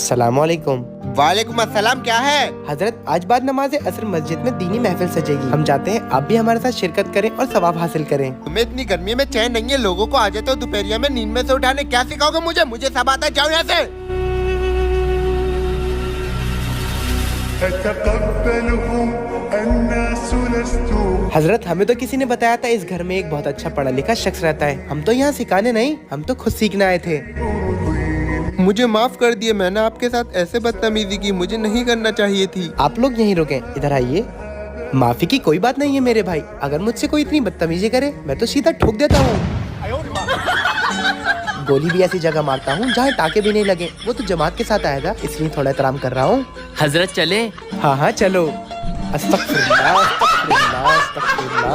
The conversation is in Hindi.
अस्सलामुअलैकुम। वालेकुम अस्सलाम। क्या है? हजरत, आज बाद नमाज असर मस्जिद में दीनी महफिल सजेगी। हम चाहते हैं आप भी हमारे साथ शिरकत करें और सवाब हासिल करें। तुम्हें इतनी गर्मी में चैन नहीं है? लोगों को आ जाते हो दोपहरिया में नींद में से उठाने। क्या सिखाओगे मुझे? मुझे सब आता है, जाओ यहाँ से। हजरत, हमें तो किसी ने बताया था इस घर में एक बहुत अच्छा पढ़ा लिखा शख्स रहता है। हम तो यहाँ सिखाने नहीं, हम तो खुद सीखने आए थे। मुझे माफ कर दिए, मैंने आपके साथ ऐसे बदतमीजी की, मुझे नहीं करना चाहिए थी। आप लोग यहीं रुकें, इधर आइए। माफी की कोई बात नहीं है मेरे भाई। अगर मुझसे कोई इतनी बदतमीजी करे मैं तो सीधा ठोक देता हूँ। गोली भी ऐसी जगह मारता हूँ जहाँ टाके भी नहीं लगे। वो तो जमात के साथ आया था, इसलिए थोड़ा एहतराम कर रहा हूँ। हजरत चले। हाँ हाँ चलो। अस्तगफिरुल्लाह, अस्तगफिरुल्लाह, अस्तगफिरुल्लाह।